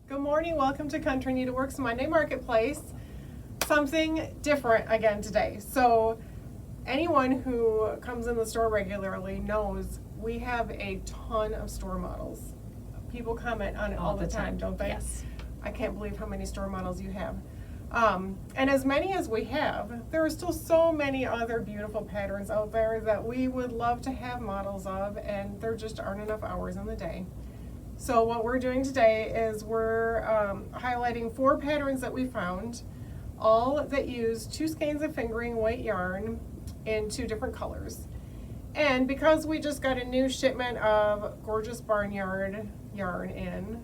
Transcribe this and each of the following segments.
Good morning, welcome to Country Needleworks Monday Marketplace. Something different again today. So anyone who comes in the store regularly knows we have a ton of store models. People comment on it all the time, don't they? Yes. I can't believe how many store models you have. And as many as we have, there are still so many other beautiful patterns out there that we would love to have models of, and there just aren't enough hours in the day. So what we're doing today is we're highlighting 4 patterns that we found, all that use 2 skeins of fingering weight yarn in 2 different colors. And because we just got a new shipment of gorgeous Barnyard Yarn in,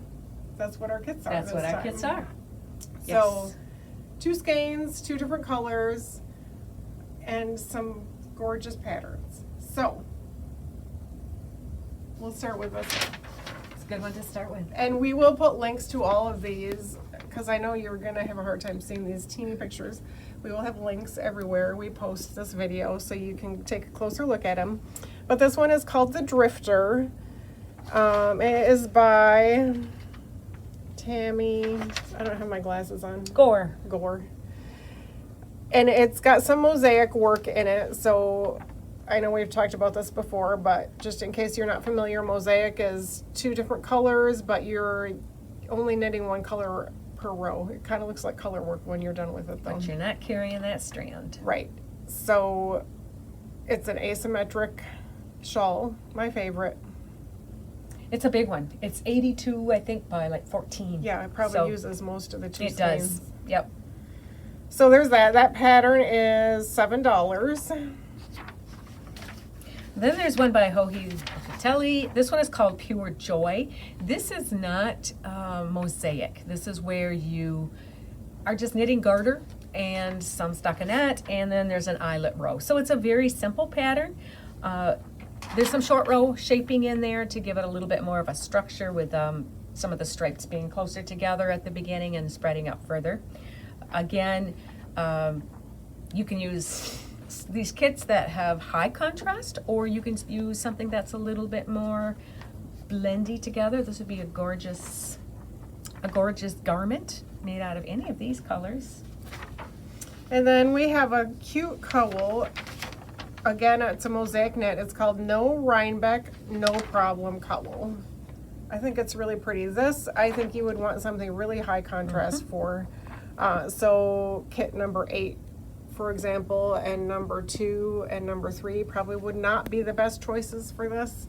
that's what our kits are. That's what our kits are. So 2 skeins, 2 different colors, and some gorgeous patterns. So we'll start with this one. It's a good one to start with. And we will put links to all of these because I know you're going to have a hard time seeing these teeny pictures. We will have links everywhere we post this video so you can take a closer look at them. But this one is called The Drifter. It is by Tammy, I don't have my glasses on. Gore. And it's got some mosaic work in it, so I know we've talked about this before, but just in case you're not familiar, mosaic is 2 different colors, but you're only knitting 1 color per row. It kind of looks like color work when you're done with it, though. But you're not carrying that strand. Right. So it's an asymmetric shawl, my favorite. It's a big one. It's 82, I think, by like 14. Yeah, it probably So uses most of the 2 It skeins. does. Yep. So there's that. That pattern is $7. Then there's one by Hohi Telly. This one is called Pure Joy. This is not mosaic. This is where you are just knitting garter and some stockinette, and then there's an eyelet row. So it's a very simple pattern. There's some short row shaping in there to give it a little bit more of a structure with some of the stripes being closer together at the beginning and spreading out further. Again, you can use these kits that have high contrast, or you can use something that's a little bit more blendy together. This would be a gorgeous garment made out of any of these colors. And then we have a cute cowl. Again, it's a mosaic knit. It's called No Rhinebeck, No Problem Cowl. I think it's really pretty. This, I think you would want something really high contrast for. So kit number 8, for example, and number 2 and number 3 probably would not be the best choices for this,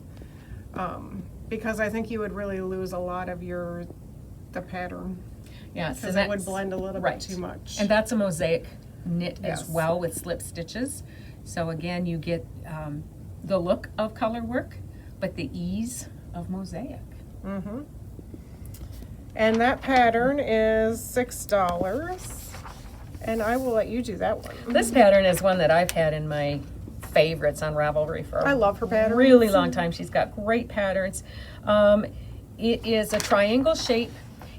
because I think you would really lose a lot of the pattern. Yeah, because it would blend a little bit too much. And that's a mosaic knit as Yes. well with slip stitches. So again, you get the look of color work, but the ease of mosaic. Mm-hmm. And that pattern is $6. And I will let you do that one. This pattern is one that I've had in my favorites on Ravelry for I love her patterns. a really long time. She's got great patterns. It is a triangle shape.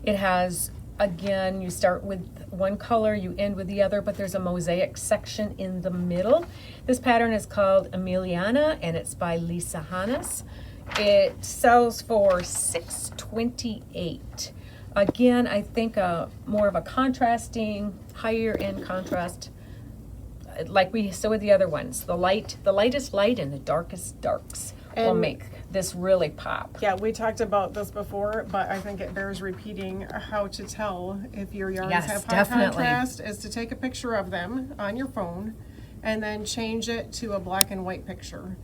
It has, again, you start with 1 color, you end with the other, but there's a mosaic section in the middle. This pattern is called Emiliana, and it's by Lisa Hannes. It sells for $6.28. Again, I think more of a contrasting, higher end contrast, like we saw with the other ones. The lightest light and the darkest darks will make this really pop. Yeah, we talked about this before, but I think it bears repeating how to tell if your yarns have high contrast is to take a picture of them on your phone and then change it to a black and white picture.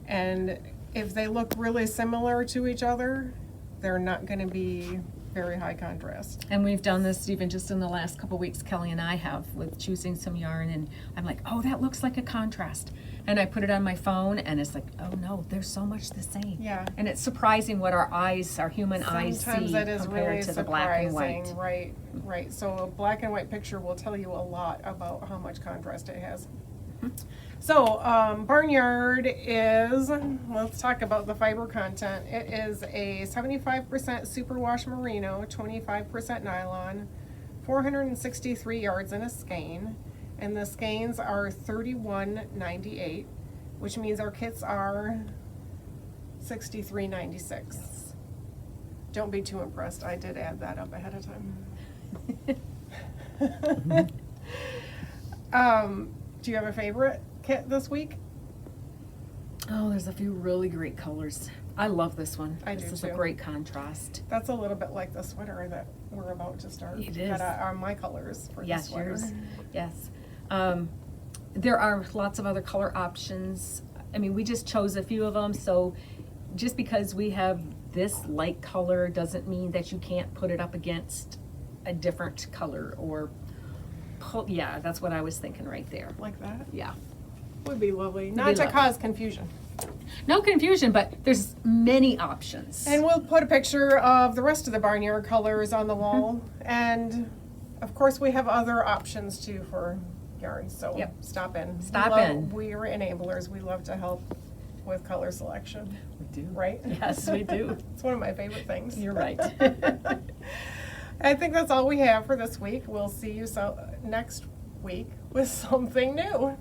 And if they look really similar to each other, they're not going to be very high contrast. And we've done this even just in the last couple weeks, Kelly and I have, with choosing some yarn, and I'm like, oh, that looks like a contrast. And I put it on my phone, and it's like, oh no, they're so much the same. Yeah. And it's surprising what our human eyes Sometimes see that is compared really to the black and surprising. white. Right. So a black and white picture will tell you a lot about how much contrast it has. So Barnyard is, let's talk about the fiber content. It is a 75% superwash merino, 25% nylon, 463 yards in a skein, and the skeins are $31.98, which means our kits are $63.96. Don't be too impressed. I did add that up ahead of time. Do you have a favorite kit this week? Oh, there's a few really great colors. I love this one. I this do is too. a great contrast. That's a little bit like the sweater that we're about to start. It is. That are my colors for the Yes, sweater. yours. Yes. There are lots of other color options. I mean, we just chose a few of them, so just because we have this light color doesn't mean that you can't put it up against a different color or pull. Yeah, that's what I was thinking right there. Like that? Yeah. Would be lovely. Would Not be to lovely. cause confusion. No confusion, but there's many options. And we'll put a picture of the rest of the Barnyard colors on the wall. And of course, we have other options too for yarns, so Yep. stop in. Stop We love- in. We're enablers. We love to help with color selection, We do. right? Yes, we do. It's one of my favorite things. You're right. I think that's all we have for this week. We'll see you next week with something new.